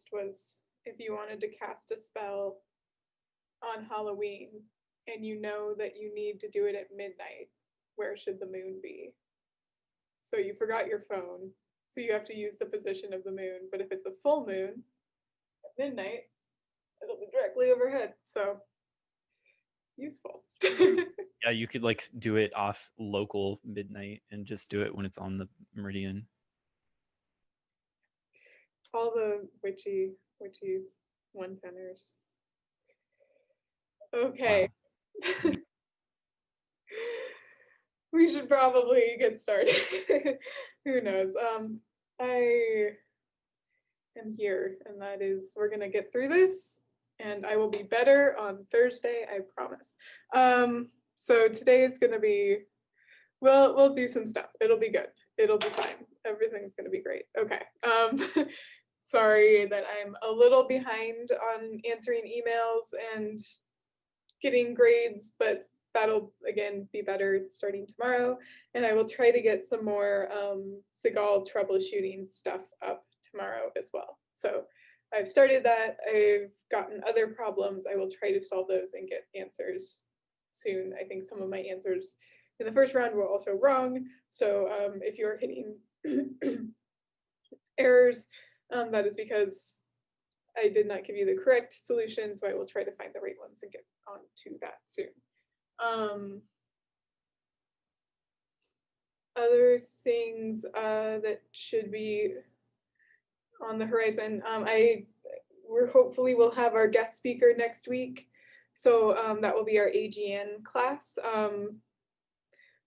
asked was if you wanted to cast a spell on Halloween and you know that you need to do it at midnight, where should the moon be? So you forgot your phone, so you have to use the position of the moon. But if it's a full moon at midnight, it'll be directly overhead. So useful. Yeah, you could like do it off local midnight and just do it when it's on the meridian. All the witchy one-teners. Okay. Wow. We should probably get started. Who knows? I am here, and that is, we're gonna get through this, and I will be better on Thursday, I promise. So today is gonna be, we'll do some stuff. It'll be good. It'll be fine. Everything's gonna be great. Okay. Sorry that I'm a little behind on answering emails and getting grades, but that'll again be better starting tomorrow. And I will try to get some more Seagal troubleshooting stuff up tomorrow as well. So I've started that. I've gotten other problems. I will try to solve those and get answers soon. I think some of my answers in the first round were also wrong. So if you're hitting errors, that is because I did not give you the correct solution, so I will try to find the right ones and get on to that soon. Other things that should be on the horizon. We're hopefully we'll have our guest speaker next week, so that will be our AGN class.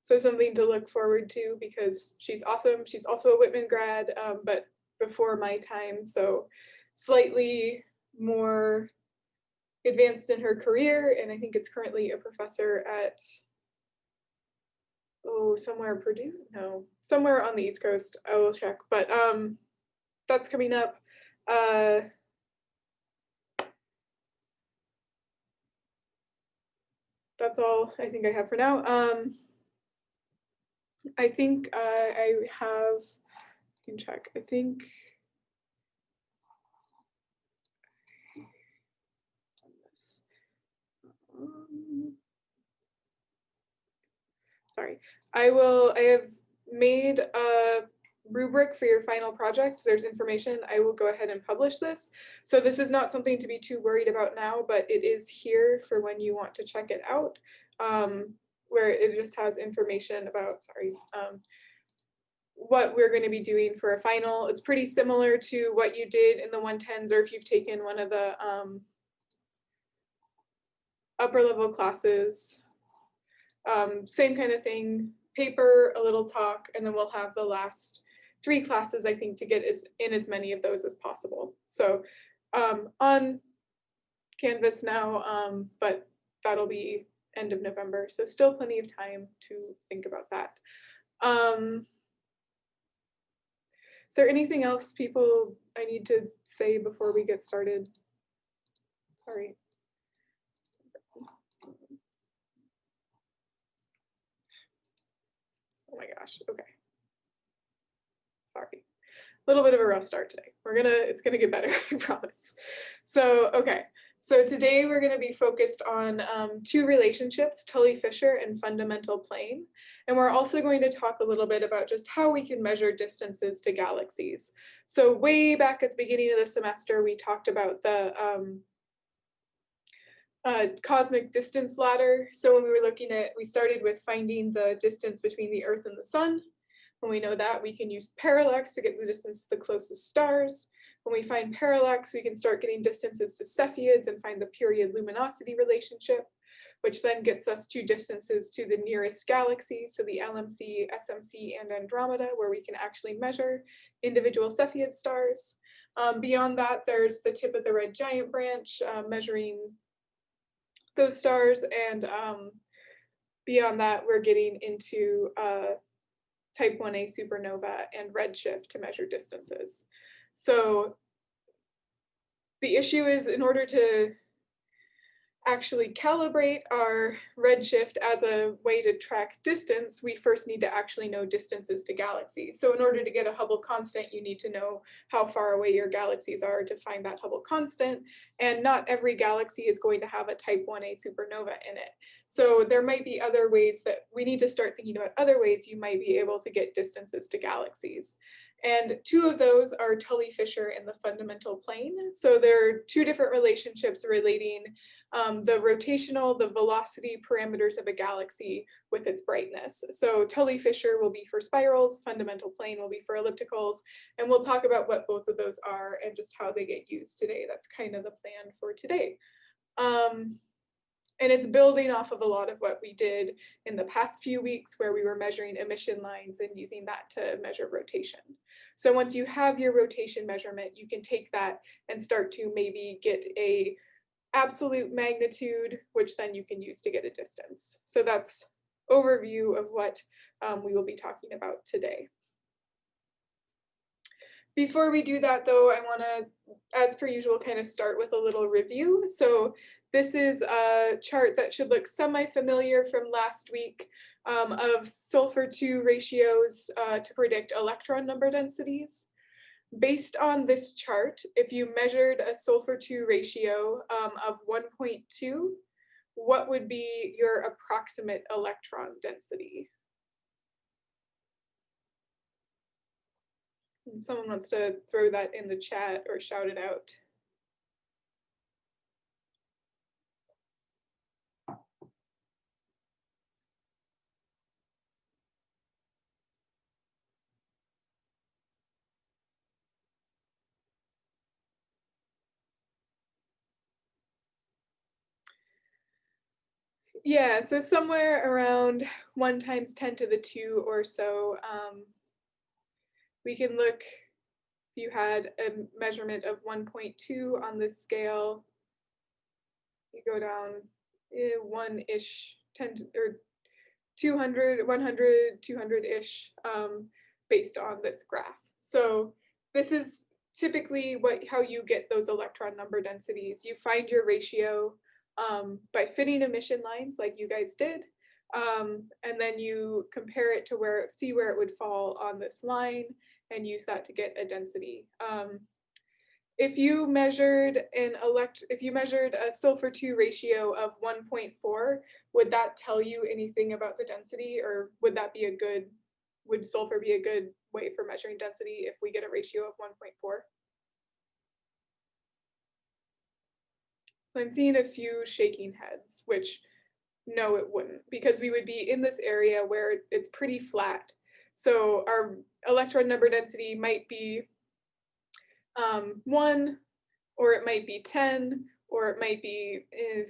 So something to look forward to because she's awesome. She's also a Whitman grad, but before my time, so slightly more advanced in her career, and I think is currently a professor at somewhere Purdue? No, somewhere on the East Coast. I will check, but that's coming up. That's all I think I have for now. I think I have, I can check, I think sorry, I have made a rubric for your final project. There's information. I will go ahead and publish this. So this is not something to be too worried about now, but it is here for when you want to check it out, where it just has information about, what we're going to be doing for a final. It's pretty similar to what you did in the 110s, or if you've taken one of the upper level classes. Same kind of thing, paper, a little talk, and then we'll have the last 3 classes, I think, to get in as many of those as possible. So on Canvas now, but that'll be end of November. So still plenty of time to think about that. Is there anything else, people, I need to say before we get started? Sorry. Oh my gosh, okay. Sorry. A little bit of a rough start today. It's gonna get better, I promise. So, okay. So today we're going to be focused on 2 relationships, Tully Fisher and fundamental plane. And we're also going to talk a little bit about just how we can measure distances to galaxies. So way back at the beginning of the semester, we talked about the cosmic distance ladder. So when we were we started with finding the distance between the Earth and the Sun. When we know that, we can use parallax to get the distance to the closest stars. When we find parallax, we can start getting distances to Cepheids and find the period luminosity relationship, which then gets us to distances to the nearest galaxies, so the LMC, SMC, and Andromeda, where we can actually measure individual Cepheid stars. Beyond that, there's the tip of the red giant branch, measuring those stars, and beyond that, we're getting into type 1a supernova and redshift to measure distances. So the issue is, in order to actually calibrate our redshift as a way to track distance, we first need to actually know distances to galaxies. So in order to get a Hubble constant, you need to know how far away your galaxies are to find that Hubble constant. And not every galaxy is going to have a type 1a supernova in it. So there might be other ways that we need to start thinking about other ways you might be able to get distances to galaxies. And two of those are Tully Fisher and the fundamental plane. So there are two different relationships relating the rotational, the velocity parameters of a galaxy with its brightness. So Tully Fisher will be for spirals, fundamental plane will be for ellipticals, and we'll talk about what both of those are and just how they get used today. That's kind of the plan for today. And it's building off of a lot of what we did in the past few weeks where we were measuring emission lines and using that to measure rotation. So once you have your rotation measurement, you can take that and start to maybe get a absolute magnitude, which then you can use to get a distance. So that's overview of what we will be talking about today. Before we do that though, I wanna, as per usual, kind of start with a little review. So this is a chart that should look semi-familiar from last week of sulfur-2 ratios to predict electron number densities. Based on this chart, if you measured a sulfur-2 ratio of 1.2, what would be your approximate electron density? If someone wants to throw that in the chat or shout it out. Yeah, so somewhere around 1 times 10 to the 2 or so. We can look, if you had a measurement of 1.2 on this scale, you go down 1-ish, 10 or 200, 100, 200-ish based on this graph. So this is typically how you get those electron number densities. You find your ratio by fitting emission lines like you guys did, and then you compare it to see where it would fall on this line and use that to get a density. If you measured a sulfur-2 ratio of 1.4, would that tell you anything about the density, or would sulfur be a good way for measuring density if we get a ratio of 1.4? So I'm seeing a few shaking heads, which no, it wouldn't, because we would be in this area where it's pretty flat. So our electron number density might be 1, or it might be 10, or it might be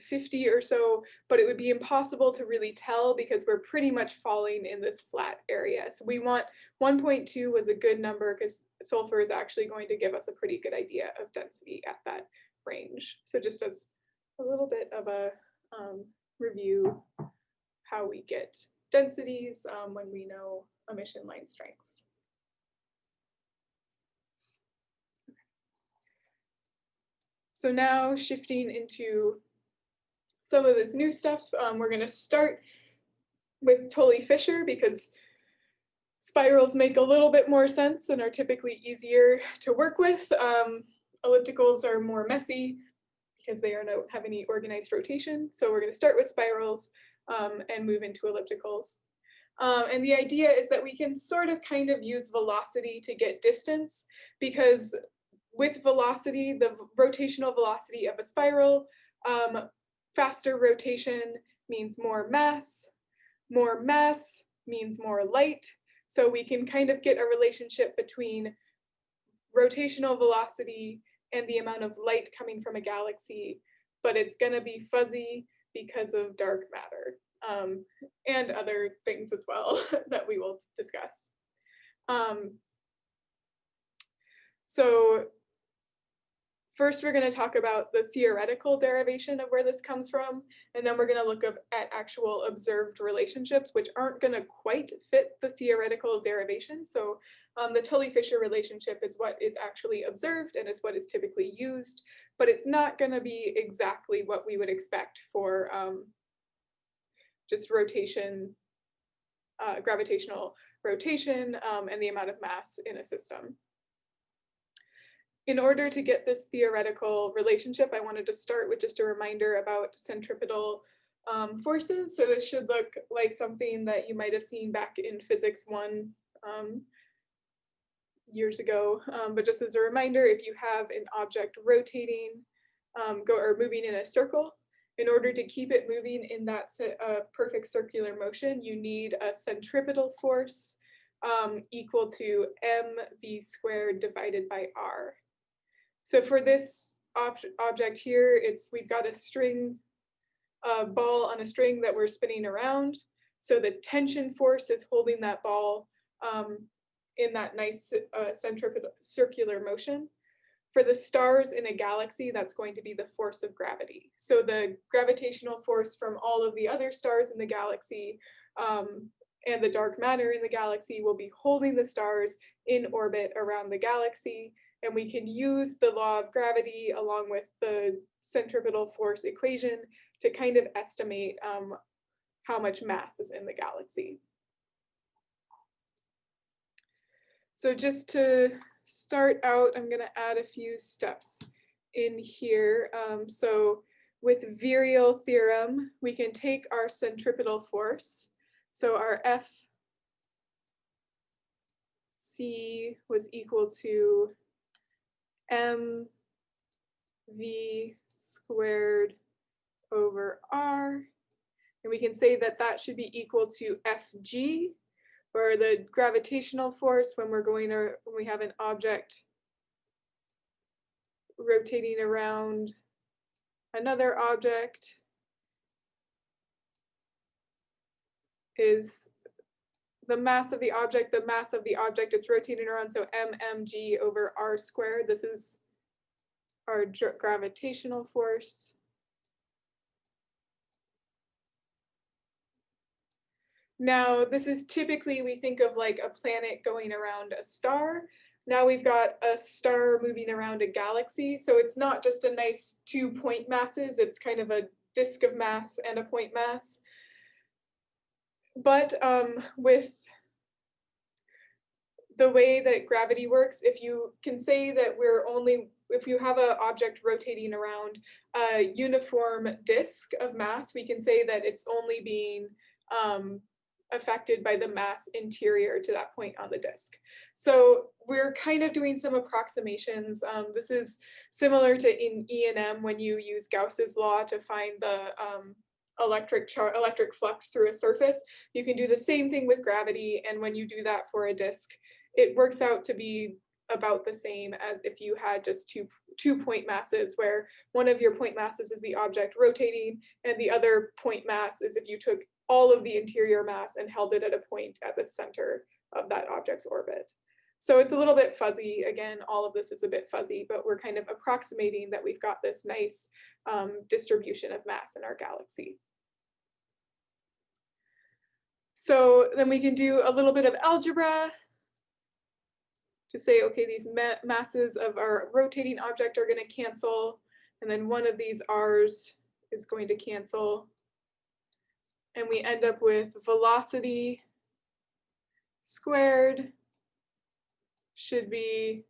50 or so, but it would be impossible to really tell because we're pretty much falling in this flat area. So we want 1.2 was a good number because sulfur is actually going to give us a pretty good idea of density at that range. So just as a little bit of a review how we get densities when we know emission line strengths. So now shifting into some of this new stuff, we're going to start with Tully Fisher because spirals make a little bit more sense and are typically easier to work with. Ellipticals are more messy because they don't have any organized rotation. So we're going to start with spirals and move into ellipticals. And the idea is that we can sort of kind of use velocity to get distance, because with velocity, the rotational velocity of a spiral, faster rotation means more mass means more light. So we can kind of get a relationship between rotational velocity and the amount of light coming from a galaxy, but it's going to be fuzzy because of dark matter and other things as well that we will discuss. So First, we're going to talk about the theoretical derivation of where this comes from, and then we're going to look at actual observed relationships, which aren't going to quite fit the theoretical derivation. So the Tully-Fisher relationship is what is actually observed and is what is typically used, but it's not going to be exactly what we would expect for just rotation, gravitational rotation, and the amount of mass in a system. In order to get this theoretical relationship, I wanted to start with just a reminder about centripetal forces. So this should look like something that you might have seen back in Physics 1 years ago. But just as a reminder, if you have an object rotating or moving in a circle, in order to keep it moving in that perfect circular motion, you need a centripetal force equal to mv squared divided by r. So for this object here, we've got a string, ball on a string that we're spinning around. So the tension force is holding that ball in that nice centripetal circular motion. For the stars in a galaxy, that's going to be the force of gravity. So the gravitational force from all of the other stars in the galaxy and the dark matter in the galaxy will be holding the stars in orbit around the galaxy. And we can use the law of gravity along with the centripetal force equation to kind of estimate how much mass is in the galaxy. So just to start out, I'm going to add a few steps in here. So with virial theorem, we can take our centripetal force. So our Fc was equal to mv squared over r. And we can say that that should be equal to Fg, or the gravitational force when we have an object rotating around another object is the mass of the object it's rotating around, so mmg over r squared. This is our gravitational force. Now, this is typically, we think of like a planet going around a star. Now we've got a star moving around a galaxy. So it's not just a nice 2 point masses, it's kind of a disk of mass and a point mass. But with the way that gravity works, if you can say that if you have an object rotating around a uniform disk of mass, we can say that it's only being affected by the mass interior to that point on the disk. So we're kind of doing some approximations. This is similar to in E&M when you use Gauss's law to find the electric flux through a surface. You can do the same thing with gravity, and when you do that for a disk, it works out to be about the same as if you had just two point masses, where one of your point masses is the object rotating, and the other point mass is if you took all of the interior mass and held it at a point at the center of that object's orbit. So it's a little bit fuzzy. Again, all of this is a bit fuzzy, but we're kind of approximating that we've got this nice distribution of mass in our galaxy. So then we can do a little bit of algebra to say, okay, these masses of our rotating object are going to cancel, and then one of these r's is going to cancel. And we end up with velocity squared should be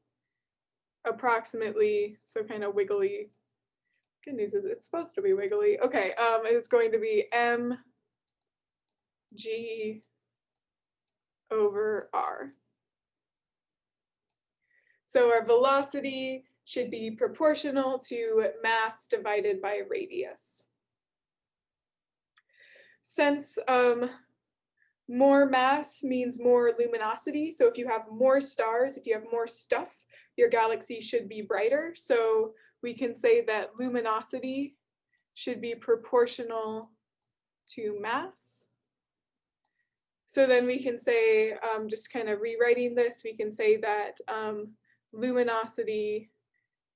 approximately, so kind of wiggly. Good news is it's supposed to be wiggly. Okay, it's going to be mg over r. So our velocity should be proportional to mass divided by radius. Since more mass means more luminosity, so if you have more stars, if you have more stuff, your galaxy should be brighter. So we can say that luminosity should be proportional to mass. So then we can say, just kind of rewriting this, we can say that luminosity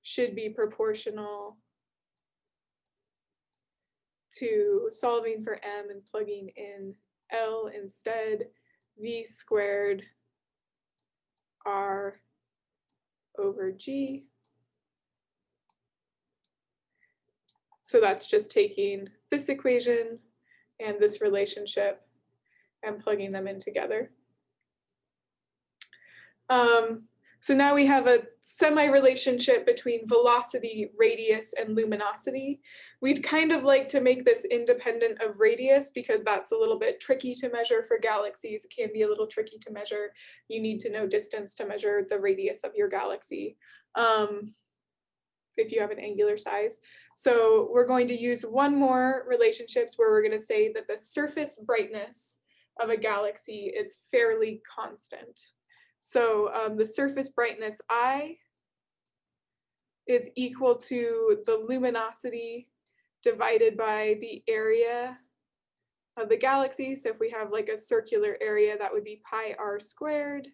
should be proportional to solving for m and plugging in L instead, v squared r over g. So that's just taking this equation and this relationship and plugging them in together. So now we have a semi-relationship between velocity, radius, and luminosity. We'd kind of like to make this independent of radius because that's a little bit tricky to measure for galaxies. It can be a little tricky to measure. You need to know distance to measure the radius of your galaxy if you have an angular size. So we're going to use one more relationships where we're going to say that the surface brightness of a galaxy is fairly constant. So the surface brightness I is equal to the luminosity divided by the area of the galaxy. So if we have like a circular area, that would be pi r squared.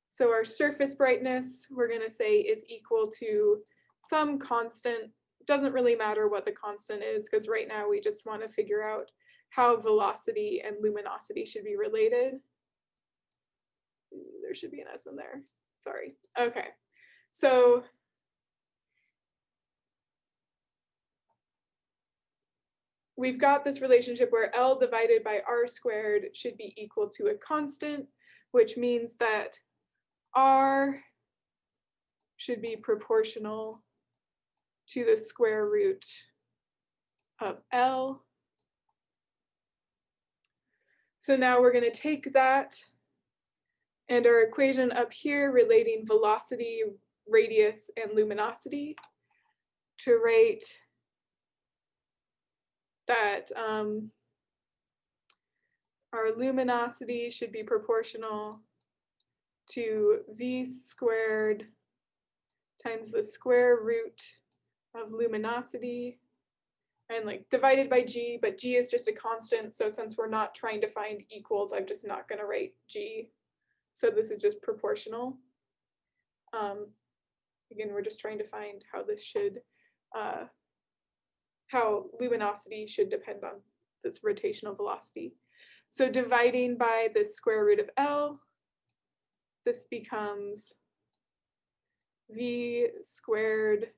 So our surface brightness, we're going to say, is equal to some constant. It doesn't really matter what the constant is, because right now we just want to figure out how velocity and luminosity should be related. There should be an S in there. Sorry. Okay. So we've got this relationship where L divided by R squared should be equal to a constant, which means that R should be proportional to the square root of L. So now we're going to take that and our equation up here relating velocity, radius, and luminosity to write that our luminosity should be proportional to v squared times the square root of luminosity and like divided by g, but g is just a constant. So since we're not trying to find equals, I'm just not going to write g. So this is just proportional. Again, we're just trying to find how this should, how luminosity should depend on this rotational velocity. So dividing by the square root of L, this becomes v squared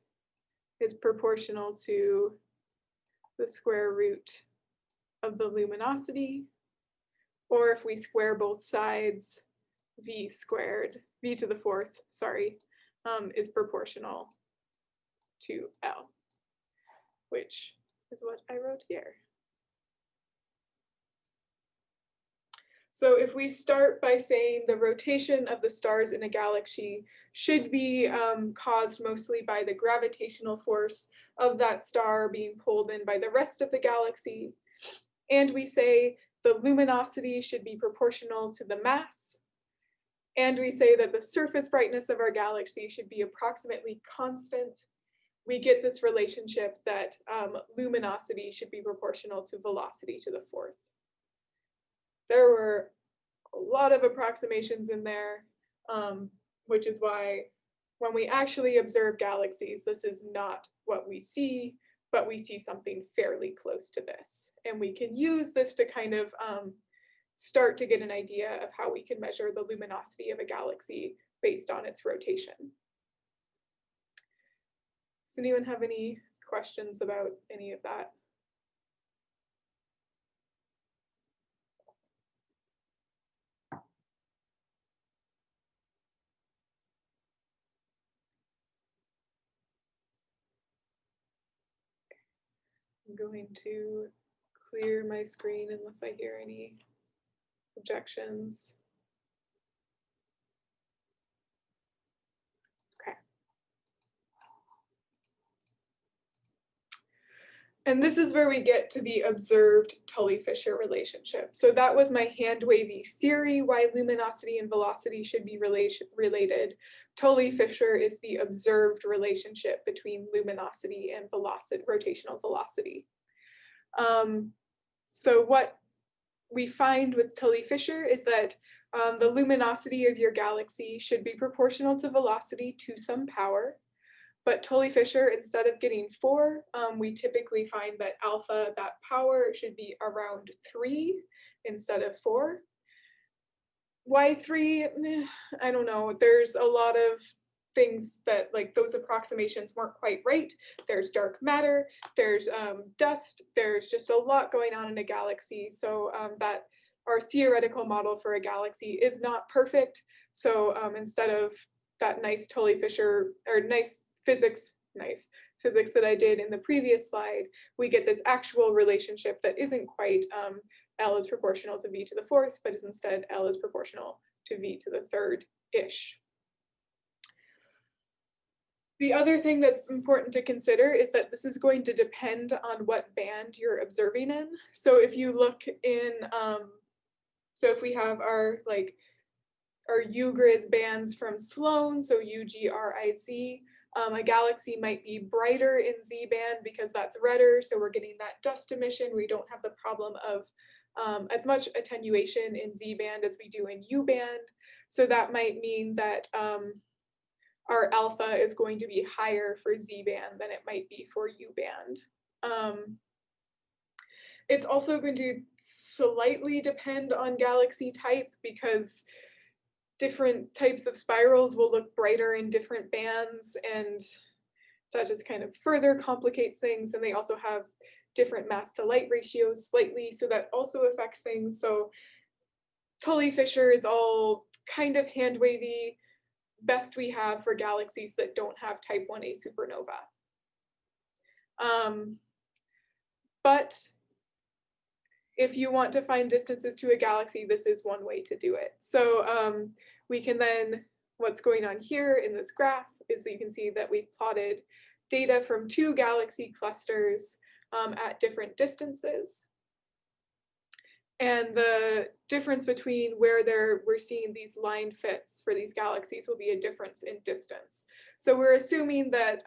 is proportional to the square root of the luminosity, or if we square both sides, v squared, v to the fourth, sorry, is proportional to L, which is what I wrote here. So if we start by saying the rotation of the stars in a galaxy should be caused mostly by the gravitational force of that star being pulled in by the rest of the galaxy, and we say the luminosity should be proportional to the mass, and we say that the surface brightness of our galaxy should be approximately constant, we get this relationship that luminosity should be proportional to velocity to the fourth. There were a lot of approximations in there, which is why when we actually observe galaxies, this is not what we see, but we see something fairly close to this. And we can use this to kind of start to get an idea of how we can measure the luminosity of a galaxy based on its rotation. Does anyone have any questions about any of that? I'm going to clear my screen unless I hear any objections. Okay. And this is where we get to the observed Tully-Fisher relationship. So that was my hand-wavy theory why luminosity and velocity should be related. Tully-Fisher is the observed relationship between luminosity and velocity, rotational velocity. So what we find with Tully-Fisher is that The luminosity of your galaxy should be proportional to velocity to some power. But Tully Fisher, instead of getting 4, we typically find that alpha, that power, should be around 3 instead of 4. Why 3? I don't know. There's a lot of things that, like, those approximations weren't quite right. There's dark matter, there's dust, there's just a lot going on in a galaxy. So that our theoretical model for a galaxy is not perfect. So instead of that nice Tully Fisher, or nice physics that I did in the previous slide, we get this actual relationship that isn't quite L is proportional to V to the 4th, but is instead L is proportional to V to the 3rd-ish. The other thing that's important to consider is that this is going to depend on what band you're observing in. So if you look in, so if we have our UGRIZ bands from Sloan, so UGRIZ, a galaxy might be brighter in Z band because that's redder, so we're getting that dust emission. We don't have the problem of as much attenuation in Z band as we do in U band. So that might mean that our alpha is going to be higher for Z band than it might be for U band. It's also going to slightly depend on galaxy type, because different types of spirals will look brighter in different bands, and that just kind of further complicates things. And they also have different mass to light ratios slightly, so that also affects things. So Tully Fisher is all kind of hand wavy, best we have for galaxies that don't have type 1a supernova. But if you want to find distances to a galaxy, this is one way to do it. So we can then, what's going on here in this graph is that you can see that we've plotted data from 2 galaxy clusters at different distances. And the difference between where we're seeing these line fits for these galaxies will be a difference in distance. So we're assuming that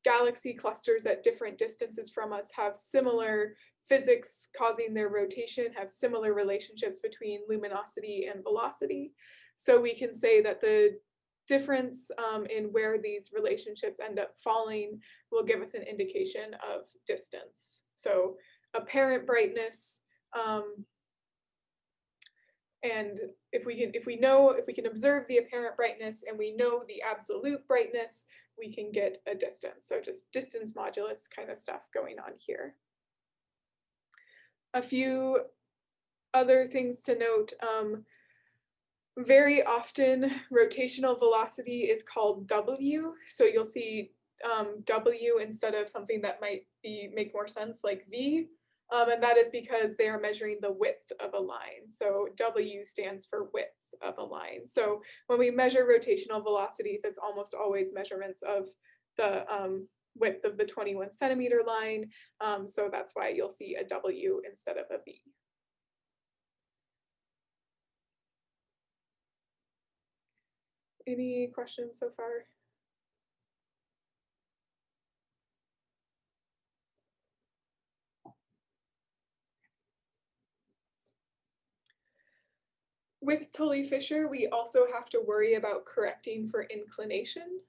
galaxy clusters at different distances from us have similar physics causing their rotation, have similar relationships between luminosity and velocity. So we can say that the difference in where these relationships end up falling will give us an indication of distance. So apparent brightness, and if we can observe the apparent brightness and we know the absolute brightness, we can get a distance. So just distance modulus kind of stuff going on here. A few other things to note. Very often rotational velocity is called W. So you'll see W instead of something that might make more sense like V. And that is because they are measuring the width of a line. So W stands for width of a line. So when we measure rotational velocities, it's almost always measurements of the width of the 21 centimeter line. So that's why you'll see a W instead of a V. Any questions so far? With Tully Fisher, we also have to worry about correcting for inclination.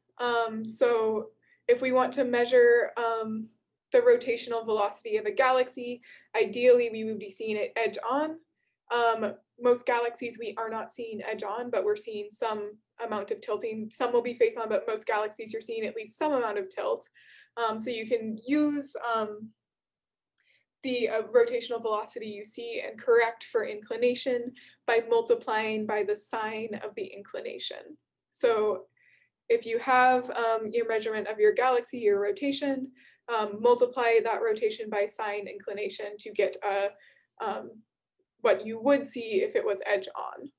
So if we want to measure the rotational velocity of a galaxy, ideally we would be seeing it edge on. Most galaxies we are not seeing edge on, but we're seeing some amount of tilting. Some will be face on, but most galaxies you're seeing at least some amount of tilt. So you can use the rotational velocity you see and correct for inclination by multiplying by the sine of the inclination. So if you have your measurement of your galaxy, your rotation, multiply that rotation by sine inclination to get what you would see if it was edge on.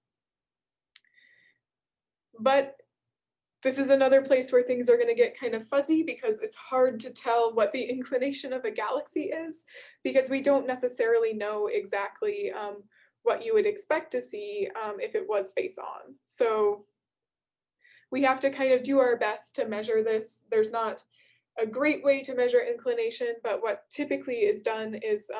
But this is another place where things are going to get kind of fuzzy, because it's hard to tell what the inclination of a galaxy is, because we don't necessarily know exactly what you would expect to see if it was face on. So we have to kind of do our best to measure this. There's not a great way to measure inclination, but what typically is done is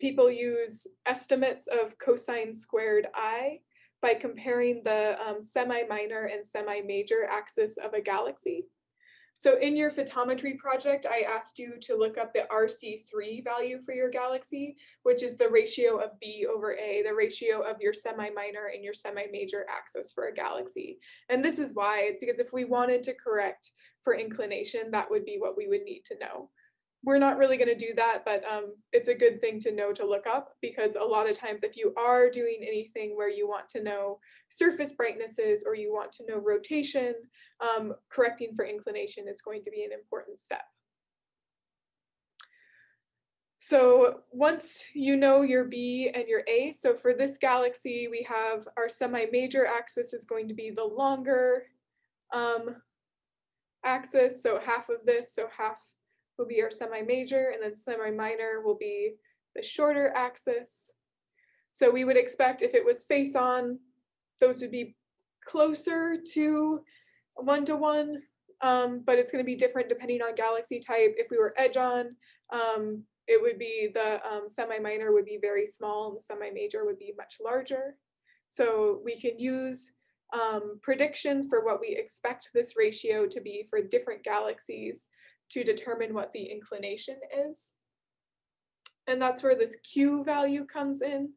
people use estimates of cosine squared I by comparing the semi-minor and semi-major axis of a galaxy. So in your photometry project, I asked you to look up the RC3 value for your galaxy, which is the ratio of B over A, the ratio of your semi-minor and your semi-major axis for a galaxy. And this is why. It's because if we wanted to correct for inclination, that would be what we would need to know. We're not really going to do that, but it's a good thing to know to look up, because a lot of times if you are doing anything where you want to know surface brightnesses or you want to know rotation, correcting for inclination is going to be an important step. So once you know your B and your A, so for this galaxy, we have our semi-major axis is going to be the longer axis, so half of this, so half will be our semi-major, and then semi-minor will be the shorter axis. So we would expect if it was face-on, those would be closer to 1-to-1, but it's going to be different depending on galaxy type. If we were edge-on, it would be the semi-minor would be very small and the semi-major would be much larger. So we can use predictions for what we expect this ratio to be for different galaxies to determine what the inclination is. And that's where this Q value comes in.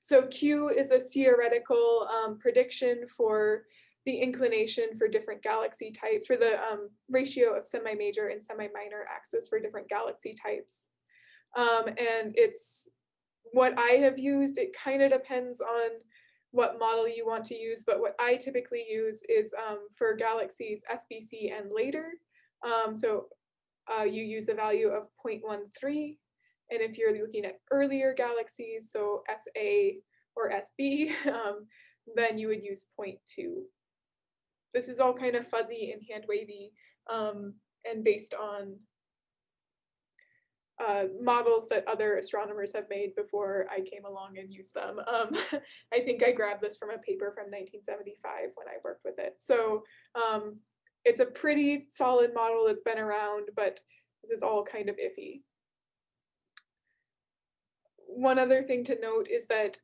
So Q is a theoretical prediction for the inclination for different galaxy types, for the ratio of semi-major and semi-minor axis for different galaxy types. And it's what I have used. It kind of depends on what model you want to use, but what I typically use is for galaxies SBC and later. You use a value of 0.13. And if you're looking at earlier galaxies, so SA or SB, then you would use 0.2. This is all kind of fuzzy and hand wavy and based on models that other astronomers have made before I came along and used them. I think I grabbed this from a paper from 1975 when I worked with it. So it's a pretty solid model that's been around, but this is all kind of iffy. One other thing to note is that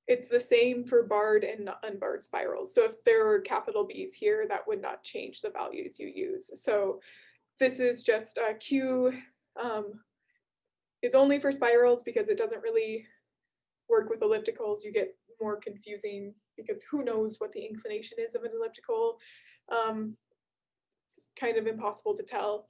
it's the same for barred and unbarred spirals. So if there were capital B's here, that would not change the values you use. So this is just Q is only for spirals because it doesn't really work with ellipticals. You get more confusing because who knows what the inclination is of an elliptical. It's kind of impossible to tell.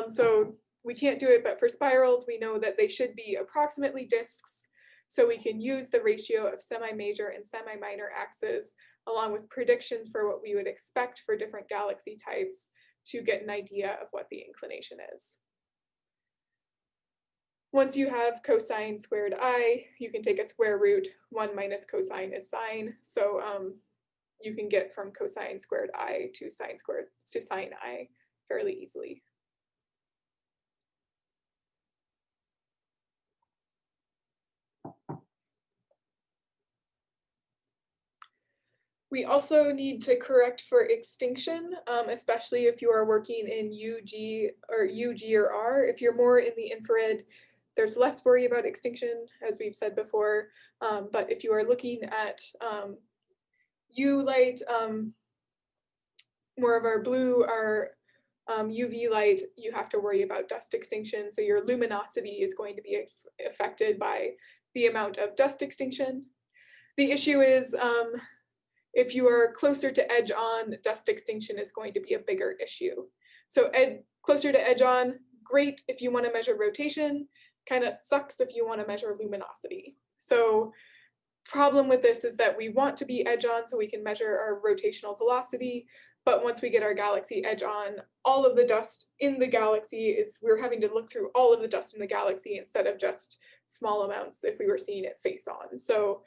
So we can't do it, but for spirals, we know that they should be approximately disks. So we can use the ratio of semi-major and semi-minor axes along with predictions for what we would expect for different galaxy types to get an idea of what the inclination is. Once you have cosine squared I, you can take a square root. 1 minus cosine is sine. So you can get from cosine squared I to sine I fairly easily. We also need to correct for extinction, especially if you are working in UG or R. If you're more in the infrared, there's less worry about extinction, as we've said before. But if you are looking at U light, more of our blue, our UV light, you have to worry about dust extinction. So your luminosity is going to be affected by the amount of dust extinction. The issue is, if you are closer to edge on, dust extinction is going to be a bigger issue. So closer to edge on, great if you want to measure rotation, kind of sucks if you want to measure luminosity. So problem with this is that we want to be edge on so we can measure our rotational velocity, but once we get our galaxy edge on, all of the dust in the galaxy we're having to look through all of the dust in the galaxy instead of just small amounts if we were seeing it face on. So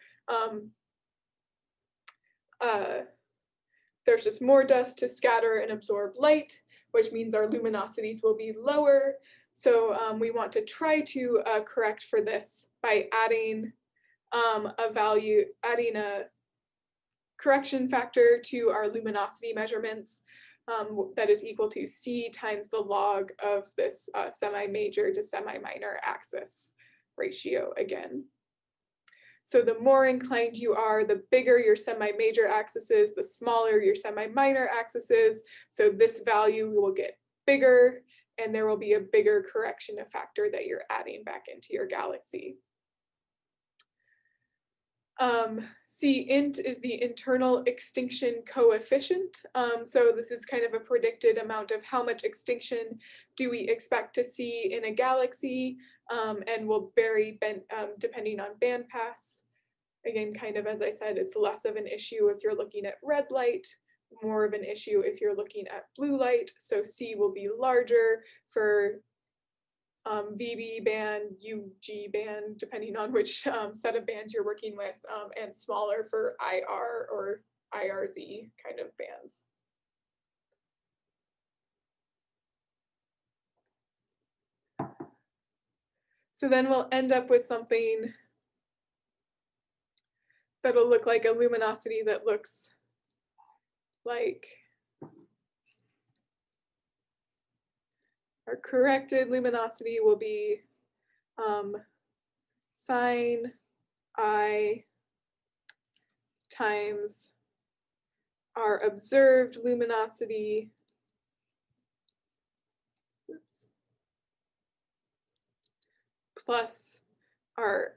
there's just more dust to scatter and absorb light, which means our luminosities will be lower. So we want to try to correct for this by adding adding a correction factor to our luminosity measurements. that is equal to c times the log of this semi-major to semi-minor axis ratio again. So the more inclined you are, the bigger your semi-major axis is, the smaller your semi-minor axis is. So this value will get bigger, and there will be a bigger correction factor that you're adding back into your galaxy. C int is the internal extinction coefficient. So this is kind of a predicted amount of how much extinction do we expect to see in a galaxy, and will vary depending on bandpass. Again, kind of as I said, it's less of an issue if you're looking at red light, more of an issue if you're looking at blue light. So C will be larger for VB band, UG band, depending on which set of bands you're working with, and smaller for IR or IRZ kind of bands. So then we'll end up with something that'll look like a luminosity that looks like our corrected luminosity will be sine I times our observed luminosity plus our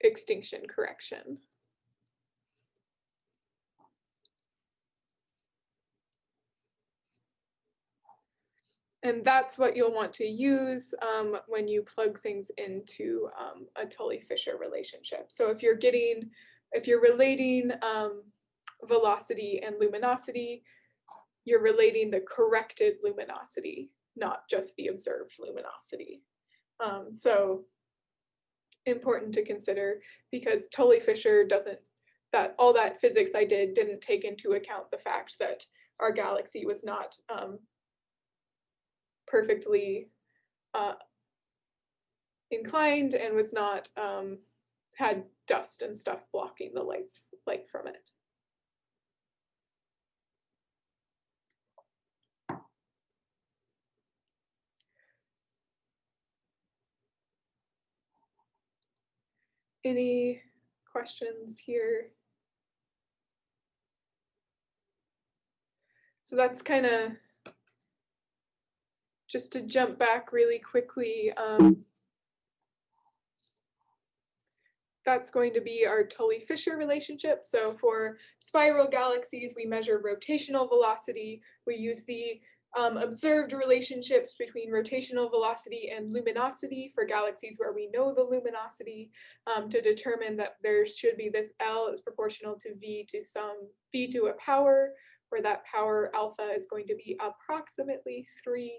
extinction correction. And that's what you'll want to use when you plug things into a Tully-Fisher relationship. So if you're relating velocity and luminosity, you're relating the corrected luminosity, not just the observed luminosity. So important to consider, because Tully-Fisher all that physics I didn't take into account the fact that our galaxy was not perfectly inclined and was not had dust and stuff blocking the light from it. Any questions here? So that's kind of, just to jump back really quickly, that's going to be our Tully-Fisher relationship. So for spiral galaxies, we measure rotational velocity. We use the observed relationships between rotational velocity and luminosity for galaxies where we know the luminosity, to determine that there should be this L is proportional to V to a power, where that power alpha is going to be approximately 3.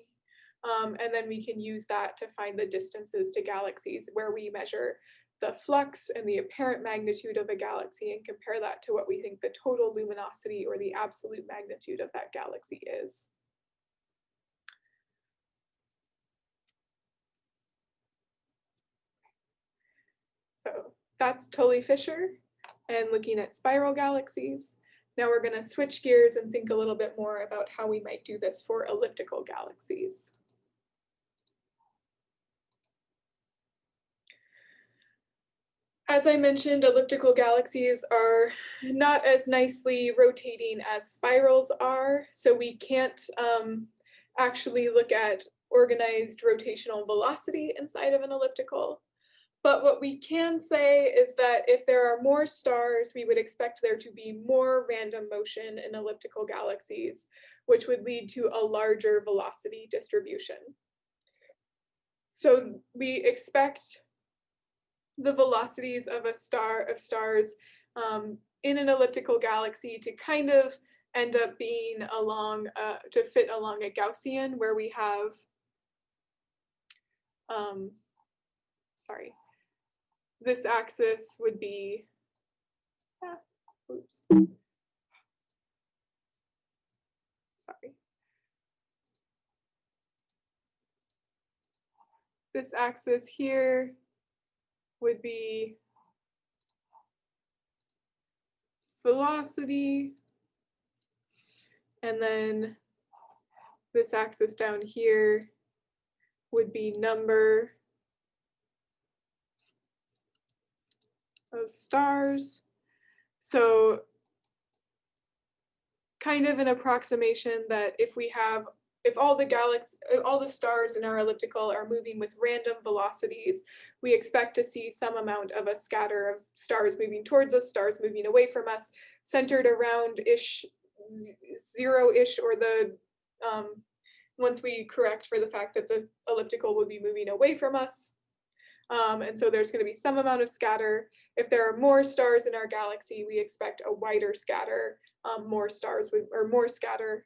And then we can use that to find the distances to galaxies, where we measure the flux and the apparent magnitude of a galaxy and compare that to what we think the total luminosity or the absolute magnitude of that galaxy is. So that's Tully-Fisher and looking at spiral galaxies. Now we're going to switch gears and think a little bit more about how we might do this for elliptical galaxies. As I mentioned, elliptical galaxies are not as nicely rotating as spirals are, so we can't actually look at organized rotational velocity inside of an elliptical. But what we can say is that if there are more stars, we would expect there to be more random motion in elliptical galaxies, which would lead to a larger velocity distribution. So we expect the velocities of stars in an elliptical galaxy to kind of end up being to fit along a Gaussian, where we have, this axis would be, this axis here would be velocity, And then this axis down here would be number of stars. So kind of an approximation that if all the stars in our elliptical are moving with random velocities, we expect to see some amount of a scatter of stars moving towards us, stars moving away from us, centered around zero-ish, or once we correct for the fact that the elliptical will be moving away from us. And so there's going to be some amount of scatter. If there are more stars in our galaxy, we expect a wider scatter, more stars more scatter,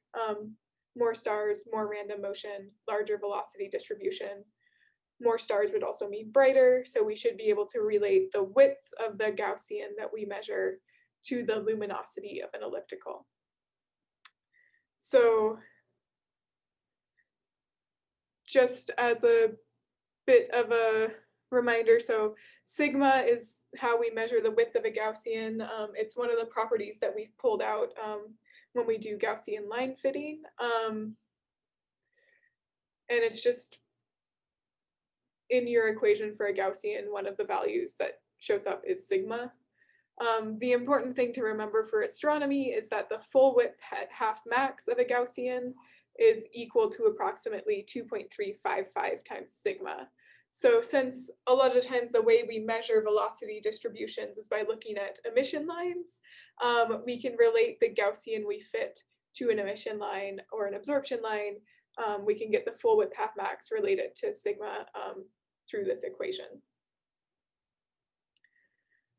more stars, more random motion, larger velocity distribution. More stars would also mean brighter, so we should be able to relate the width of the Gaussian that we measure to the luminosity of an elliptical. So just as a bit of a reminder, so sigma is how we measure the width of a Gaussian. It's one of the properties that we've pulled out when we do Gaussian line fitting. And it's just in your equation for a Gaussian, one of the values that shows up is sigma. The important thing to remember for astronomy is that the full width at half max of a Gaussian is equal to approximately 2.355 times sigma. So since a lot of times the way we measure velocity distributions is by looking at emission lines, we can relate the Gaussian we fit to an emission line or an absorption line. We can get the full width half max related to sigma through this equation.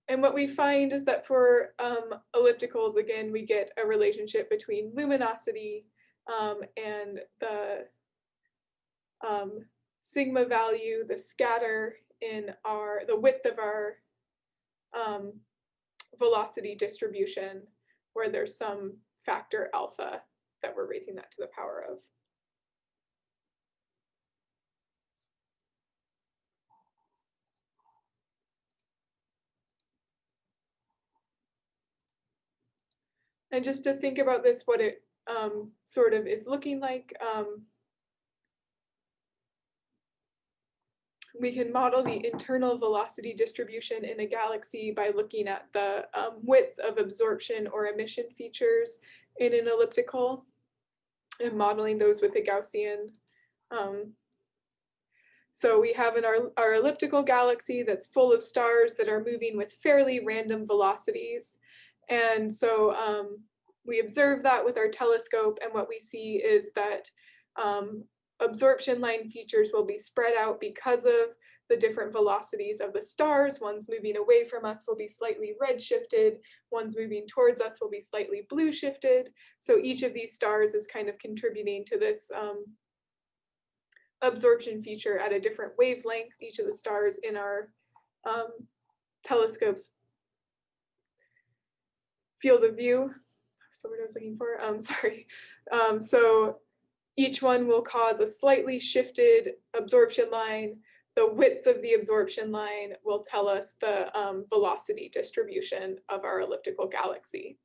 And what we find is that for ellipticals, again, we get a relationship between luminosity and the sigma value, the scatter in the width of our velocity distribution, where there's some factor alpha that we're raising that to the power of. And just to think about this, what it sort of is looking like, we can model the internal velocity distribution in a galaxy by looking at the width of absorption or emission features in an elliptical and modeling those with a Gaussian. So we have in our elliptical galaxy that's full of stars that are moving with fairly random velocities. And so we observe that with our telescope, and what we see is that absorption line features will be spread out because of the different velocities of the stars. Ones moving away from us will be slightly red shifted, ones moving towards us will be slightly blue shifted. So each of these stars is kind of contributing to this absorption feature at a different wavelength. Each of the stars in our telescope's field of view, that's the word I was looking for, sorry. So each one will cause a slightly shifted absorption line. The width of the absorption line will tell us the velocity distribution of our elliptical galaxy.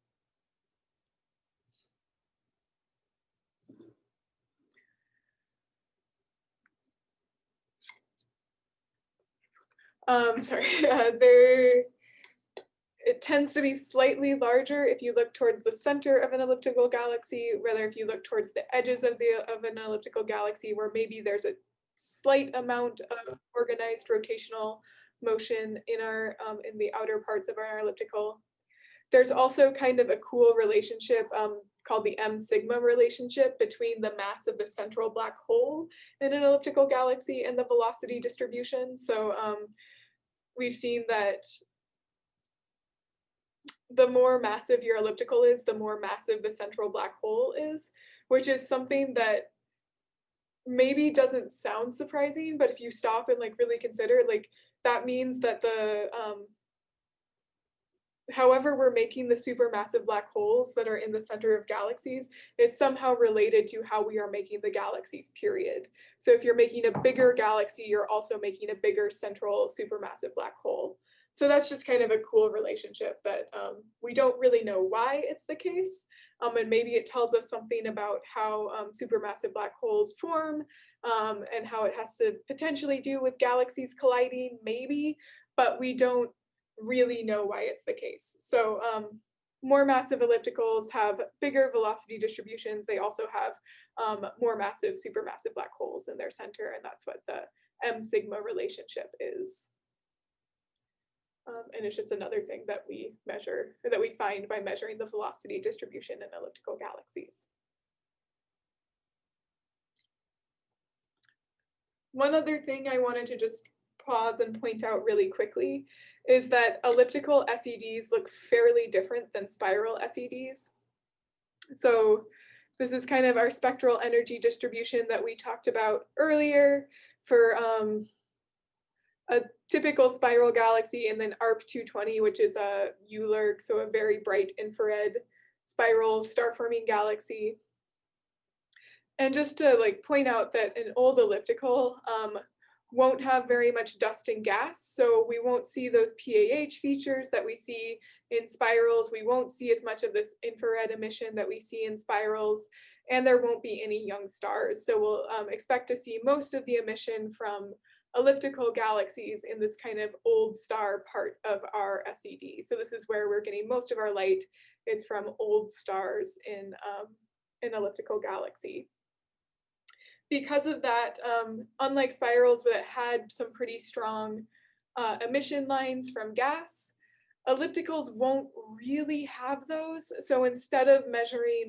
It tends to be slightly larger if you look towards the center of an elliptical galaxy, rather if you look towards the edges of an elliptical galaxy, where maybe there's a slight amount of organized rotational motion in the outer parts of our elliptical. There's also kind of a cool relationship called the M sigma relationship between the mass of the central black hole in an elliptical galaxy and the velocity distribution. So we've seen that the more massive your elliptical is, the more massive the central black hole is, which is something that maybe doesn't sound surprising, but if you stop and really consider, that means that however we're making the supermassive black holes that are in the center of galaxies is somehow related to how we are making the galaxies, period. So if you're making a bigger galaxy, you're also making a bigger central supermassive black hole. So that's just kind of a cool relationship that we don't really know why it's the case. And maybe it tells us something about how supermassive black holes form and how it has to potentially do with galaxies colliding, maybe, but we don't really know why it's the case. So more massive ellipticals have bigger velocity distributions. They also have more massive supermassive black holes in their center, and that's what the M sigma relationship is. And it's just another thing that we measure, or that we find by measuring the velocity distribution in elliptical galaxies. One other thing I wanted to just pause and point out really quickly is that elliptical SEDs look fairly different than spiral SEDs. So this is kind of our spectral energy distribution that we talked about earlier for a typical spiral galaxy, and then ARP-220, which is a ULIRG, so a very bright infrared spiral star-forming galaxy. And just to like point out that an old elliptical won't have very much dust and gas, so we won't see those PAH features that we see in spirals. We won't see as much of this infrared emission that we see in spirals, and there won't be any young stars. So we'll expect to see most of the emission from elliptical galaxies in this kind of old star part of our SED. So this is where we're getting most of our light, is from old stars in an elliptical galaxy. Because of that, unlike spirals that had some pretty strong emission lines from gas, ellipticals won't really have those. So instead of measuring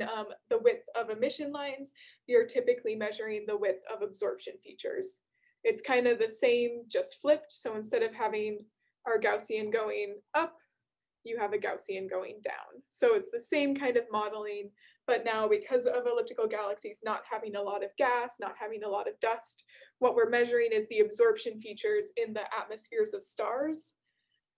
the width of emission lines, you're typically measuring the width of absorption features. It's kind of the same, just flipped. So instead of having our Gaussian going up, you have a Gaussian going down. So it's the same kind of modeling, but now because of elliptical galaxies not having a lot of gas, not having a lot of dust, what we're measuring is the absorption features in the atmospheres of stars.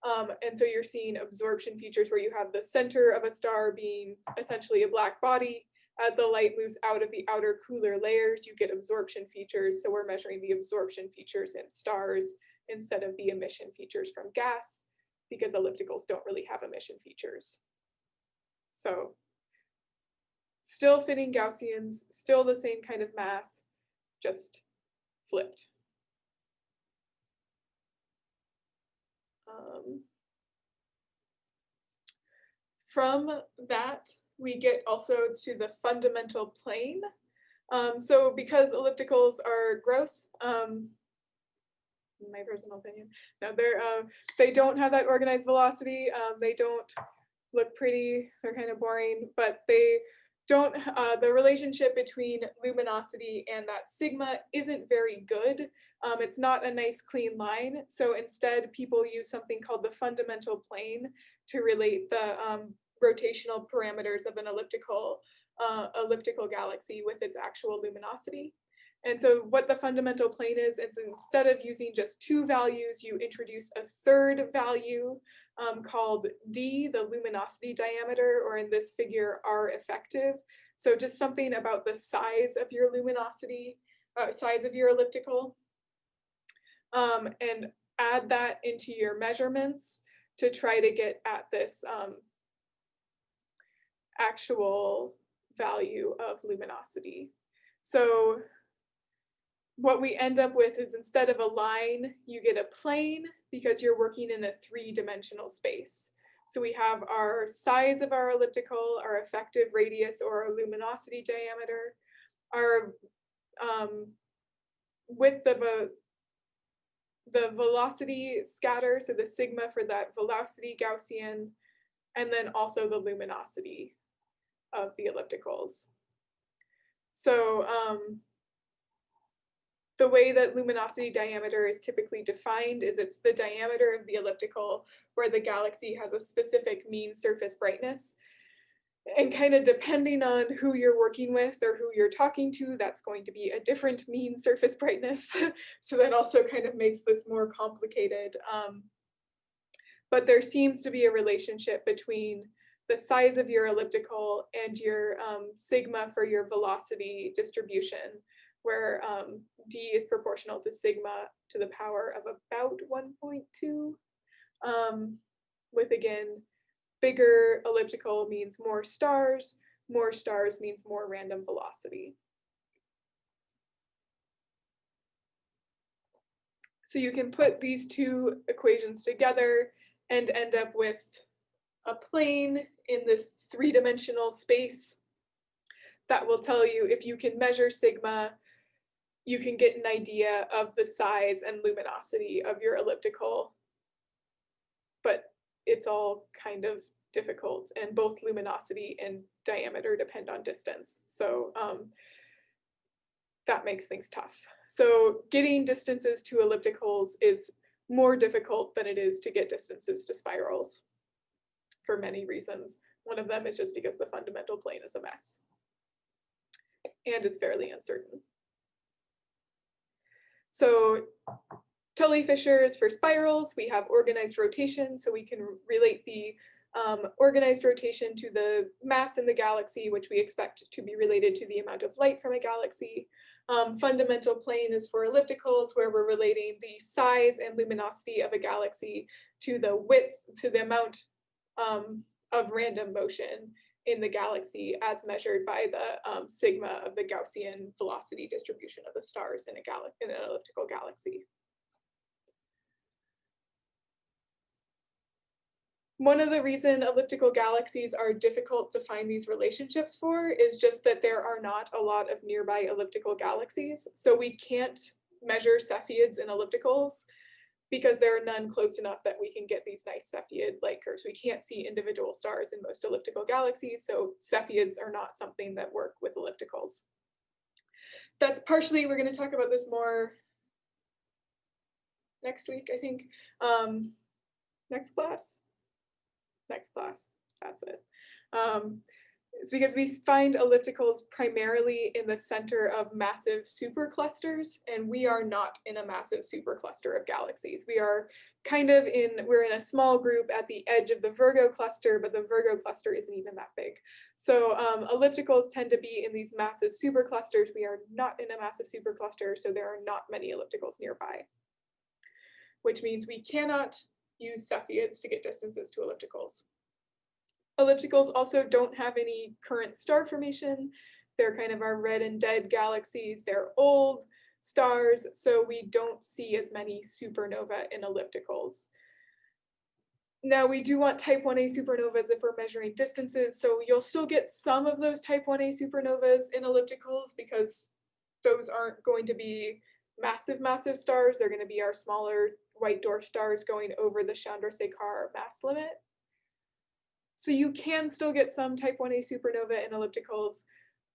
And so you're seeing absorption features where you have the center of a star being essentially a black body. As the light moves out of the outer cooler layers, you get absorption features. So we're measuring the absorption features in stars instead of the emission features from gas, because ellipticals don't really have emission features. So still fitting Gaussians, still the same kind of math, just flipped. From that, we get also to the fundamental plane. So because ellipticals are gross, in my personal opinion, no, they don't have that organized velocity. They don't look pretty. They're kind of boring, but they don't. The relationship between luminosity and that sigma isn't very good. It's not a nice clean line. So instead, people use something called the fundamental plane to relate the rotational parameters of an elliptical galaxy with its actual luminosity. And so what the fundamental plane is instead of using just two values, you introduce a third value called D, the luminosity diameter, or in this figure, R effective. So just something about the size of your luminosity, size of your elliptical, and add that into your measurements to try to get at this actual value of luminosity. So what we end up with is, instead of a line, you get a plane because you're working in a three-dimensional space. So we have our size of our elliptical, our effective radius or our luminosity diameter, our width of the velocity scatter, so the sigma for that velocity Gaussian, and then also the luminosity of the ellipticals. So the way that luminosity diameter is typically defined is it's the diameter of the elliptical where the galaxy has a specific mean surface brightness. And kind of depending on who you're working with or who you're talking to, that's going to be a different mean surface brightness. So that also kind of makes this more complicated. But there seems to be a relationship between the size of your elliptical and your sigma for your velocity distribution, where D is proportional to sigma to the power of about 1.2. with again, bigger elliptical means more stars means more random velocity. So you can put these two equations together and end up with a plane in this three-dimensional space that will tell you, if you can measure sigma, you can get an idea of the size and luminosity of your elliptical. But it's all kind of difficult, and both luminosity and diameter depend on distance. So that makes things tough. So getting distances to ellipticals is more difficult than it is to get distances to spirals for many reasons. One of them is just because the fundamental plane is a mess and is fairly uncertain. So Tully fissures for spirals, we have organized rotation, so we can relate the organized rotation to the mass in the galaxy, which we expect to be related to the amount of light from a galaxy. Fundamental plane is for ellipticals, where we're relating the size and luminosity of a galaxy to the width, to the amount of random motion in the galaxy as measured by the sigma of the Gaussian velocity distribution of the stars in an elliptical galaxy. One of the reasons elliptical galaxies are difficult to find these relationships for is just that there are not a lot of nearby elliptical galaxies. So we can't measure Cepheids in ellipticals because there are none close enough that we can get these nice Cepheid light curves. We can't see individual stars in most elliptical galaxies, so Cepheids are not something that work with ellipticals. That's partially, we're going to talk about this more next week, I think. Next class, that's it. It's because we find ellipticals primarily in the center of massive superclusters, and we are not in a massive supercluster of galaxies. We are we're in a small group at the edge of the Virgo cluster, but the Virgo cluster isn't even that big. So ellipticals tend to be in these massive superclusters. We are not in a massive supercluster, so there are not many ellipticals nearby, which means we cannot use Cepheids to get distances to ellipticals. Ellipticals also don't have any current star formation. They're kind of our red and dead galaxies. They're old stars, so we don't see as many supernova in ellipticals. Now, we do want type 1a supernovas if we're measuring distances, so you'll still get some of those type 1a supernovas in ellipticals because those aren't going to be massive, massive stars. They're going to be our smaller white dwarf stars going over the Chandrasekhar mass limit. So you can still get some type 1a supernova in ellipticals,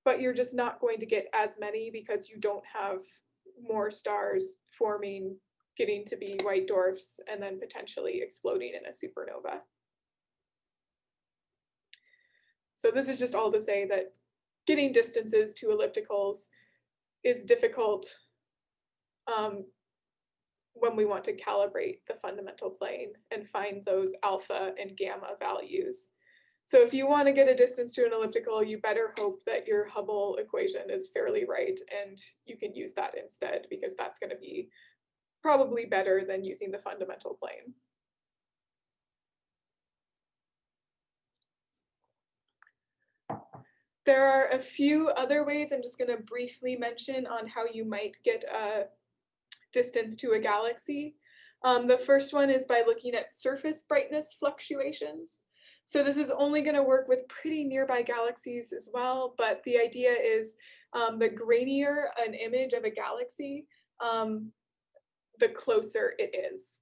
but you're just not going to get as many because you don't have more stars forming, getting to be white dwarfs, and then potentially exploding in a supernova. So this is just all to say that getting distances to ellipticals is difficult when we want to calibrate the fundamental plane and find those alpha and gamma values. So if you want to get a distance to an elliptical, you better hope that your Hubble equation is fairly right and you can use that instead, because that's going to be probably better than using the fundamental plane. There are a few other ways I'm just going to briefly mention on how you might get a distance to a galaxy. The first one is by looking at surface brightness fluctuations. So this is only going to work with pretty nearby galaxies as well, but the idea is the grainier an image of a galaxy, the closer it is.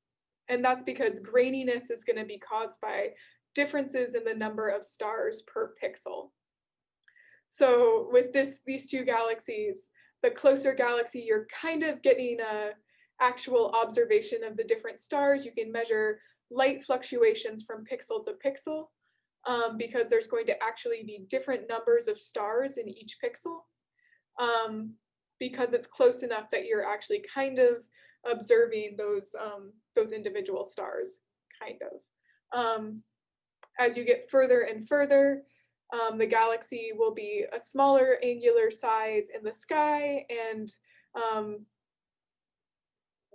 And that's because graininess is going to be caused by differences in the number of stars per pixel. So with these two galaxies, the closer galaxy, you're kind of getting an actual observation of the different stars. You can measure light fluctuations from pixel to pixel because there's going to actually be different numbers of stars in each pixel because it's close enough that you're actually kind of observing those individual stars, kind of. As you get further and further, the galaxy will be a smaller angular size in the sky, and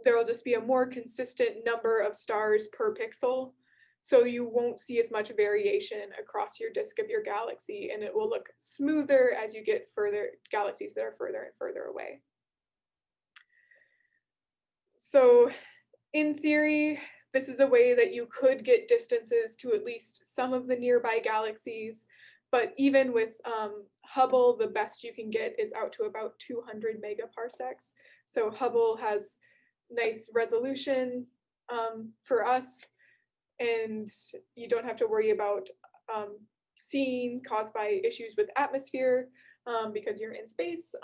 there will just be a more consistent number of stars per pixel. So you won't see as much variation across your disk of your galaxy, and it will look smoother as you get further, galaxies that are further and further away. So in theory, this is a way that you could get distances to at least some of the nearby galaxies, but even with Hubble, the best you can get is out to about 200 megaparsecs. So Hubble has nice resolution for us, and you don't have to worry about seeing caused by issues with atmosphere because you're in space.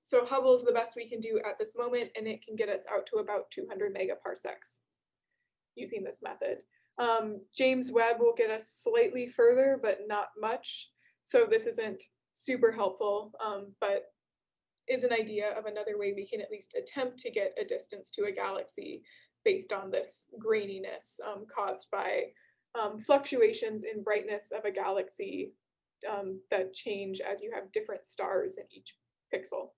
So Hubble is the best we can do at this moment, and it can get us out to about 200 megaparsecs using this method. James Webb will get us slightly further, but not much. So this isn't super helpful, but is an idea of another way we can at least attempt to get a distance to a galaxy based on this graininess caused by fluctuations in brightness of a galaxy that change as you have different stars in each pixel.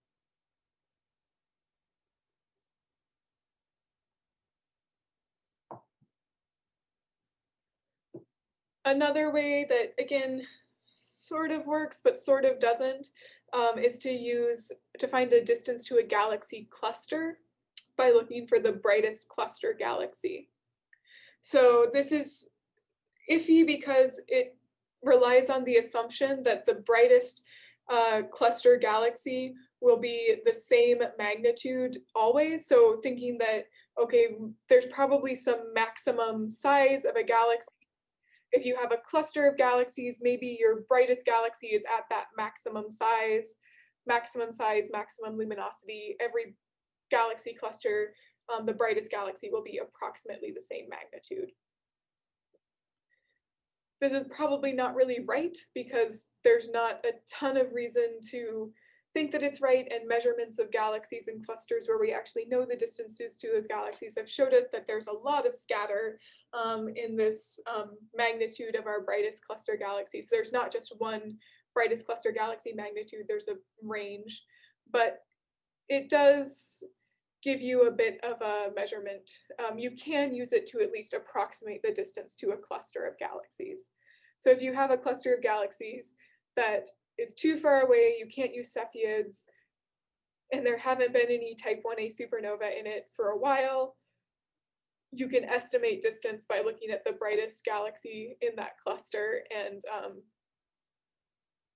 Another way that, again, sort of works but sort of doesn't is to find a distance to a galaxy cluster by looking for the brightest cluster galaxy. So this is iffy because it relies on the assumption that the brightest cluster galaxy will be the same magnitude always. So thinking that, okay, there's probably some maximum size of a galaxy. If you have a cluster of galaxies, maybe your brightest galaxy is at that maximum size, maximum luminosity. Every galaxy cluster, the brightest galaxy will be approximately the same magnitude. This is probably not really right because there's not a ton of reason to think that it's right, and measurements of galaxies and clusters where we actually know the distances to those galaxies have showed us that there's a lot of scatter in this magnitude of our brightest cluster galaxies. So there's not just one brightest cluster galaxy magnitude, there's a range, but it does give you a bit of a measurement. You can use it to at least approximate the distance to a cluster of galaxies. So if you have a cluster of galaxies that is too far away, you can't use Cepheids, and there haven't been any type 1a supernova in it for a while, you can estimate distance by looking at the brightest galaxy in that cluster and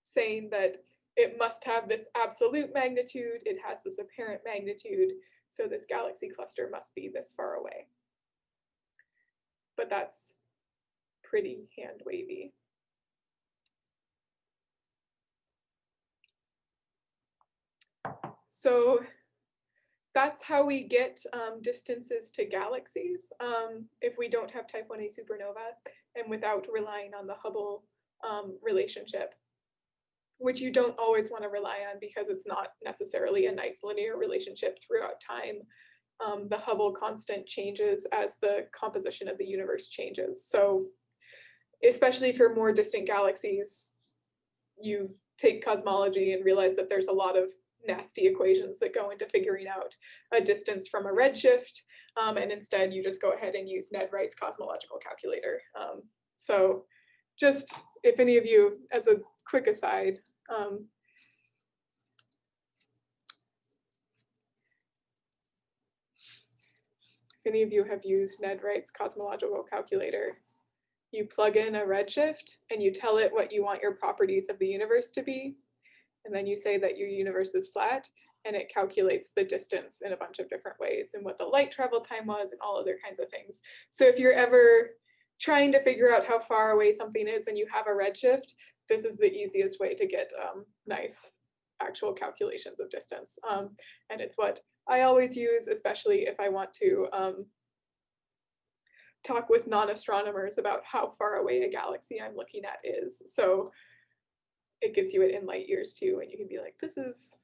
saying that it must have this absolute magnitude, it has this apparent magnitude, so this galaxy cluster must be this far away. But that's pretty hand wavy. So that's how we get distances to galaxies if we don't have type 1a supernova and without relying on the Hubble relationship, which you don't always want to rely on because it's not necessarily a nice linear relationship throughout time. The Hubble constant changes as the composition of the universe changes. So especially for more distant galaxies, you take cosmology and realize that there's a lot of nasty equations that go into figuring out a distance from a redshift, and instead you just go ahead and use Ned Wright's cosmological calculator. So just if any of you, as a quick aside, if any of you have used Ned Wright's cosmological calculator, you plug in a redshift and you tell it what you want your properties of the universe to be, and then you say that your universe is flat, and it calculates the distance in a bunch of different ways and what the light travel time was and all other kinds of things. So if you're ever trying to figure out how far away something is and you have a redshift, this is the easiest way to get nice actual calculations of distance. And it's what I always use, especially if I want to talk with non-astronomers about how far away a galaxy I'm looking at is. So it gives you it in light years too, and you can be like, this is,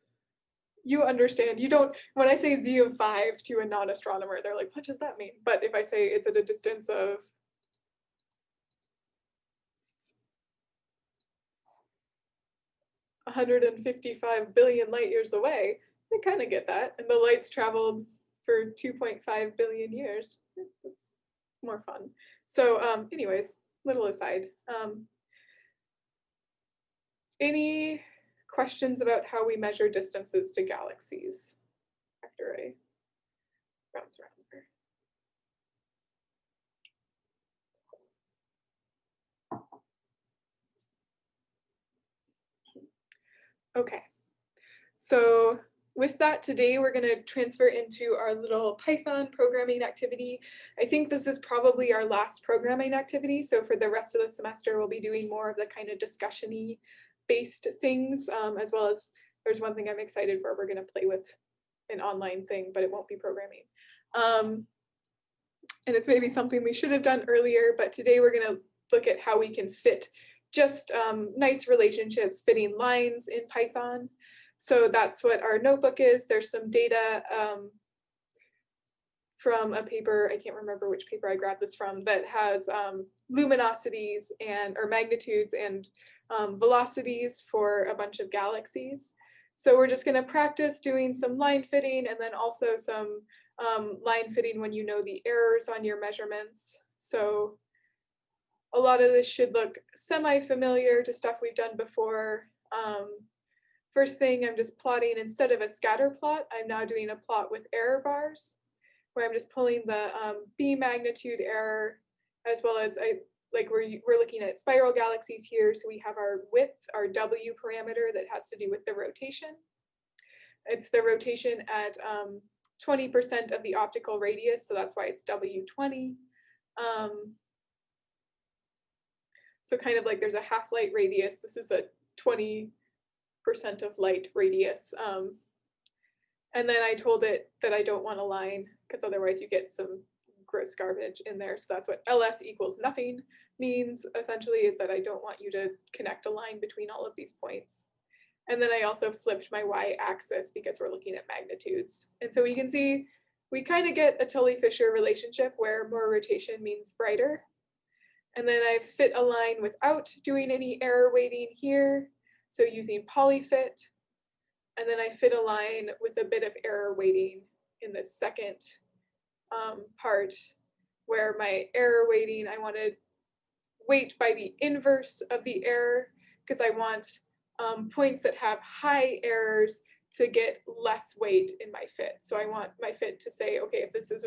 you understand. You don't, when I say z of 5 to a non-astronomer, they're like, what does that mean? But if I say it's at a distance of 155 billion light years away, they kind of get that. And the light's traveled for 2.5 billion years. It's more fun. So anyways, little aside. Any questions about how we measure distances to galaxies after I bounce around there? Okay, so with that, today we're going to transfer into our little Python programming activity. I think this is probably our last programming activity, so for the rest of the semester we'll be doing more of the kind of discussion-y based things, as well as there's one thing I'm excited for. We're going to play with an online thing, but it won't be programming. And it's maybe something we should have done earlier, but today we're going to look at how we can fit just nice relationships, fitting lines in Python. So that's what our notebook is. There's some data from a paper, I can't remember which paper I grabbed this from, that has luminosities and or magnitudes and velocities for a bunch of galaxies. So we're just going to practice doing some line fitting and then also some line fitting when you know the errors on your measurements. So a lot of this should look semi-familiar to stuff we've done before. First thing, I'm just plotting, instead of a scatter plot, I'm now doing a plot with error bars, where I'm just pulling the B magnitude error, as well as we're looking at spiral galaxies here, so we have our width, our W parameter that has to do with the rotation. It's the rotation at 20% of the optical radius, so that's why it's W20. So kind of like there's a half light radius. This is a 20% of light radius. And then I told it that I don't want a line because otherwise you get some gross garbage in there. So that's what ls equals nothing means, essentially, is that I don't want you to connect a line between all of these points. And then I also flipped my y-axis because we're looking at magnitudes. And so you can see we kind of get a Tully-Fisher relationship where more rotation means brighter. And then I fit a line without doing any error weighting here, so using polyfit. And then I fit a line with a bit of error weighting in the second part, where my error weighting, I want to weight by the inverse of the error, because I want points that have high errors to get less weight in my fit. So I want my fit to say, okay, if this is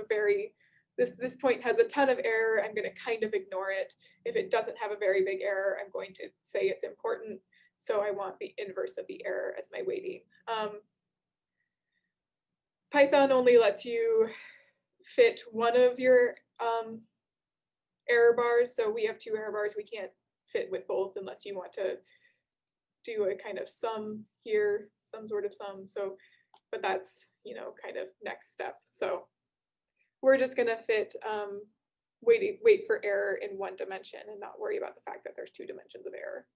this point has a ton of error, I'm going to kind of ignore it. If it doesn't have a very big error, I'm going to say it's important. So I want the inverse of the error as my weighting. Python only lets you fit one of your error bars. So we have 2 error bars. We can't fit with both unless you want to do a kind of sum here, some sort of sum. So, but that's, kind of next step. So we're just going to fit wait for error in 1 dimension and not worry about the fact that there's 2 dimensions of error.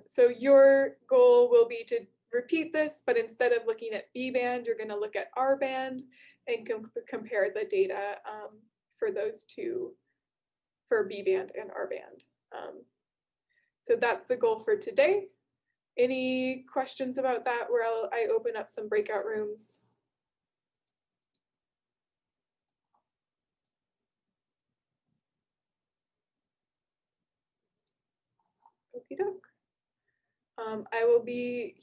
So your goal will be to repeat this, but instead of looking at B band, you're going to look at R band and compare the data for those 2, for B band and R band. So that's the goal for today. Any questions about that where I open up some breakout rooms? Okie doke. I will be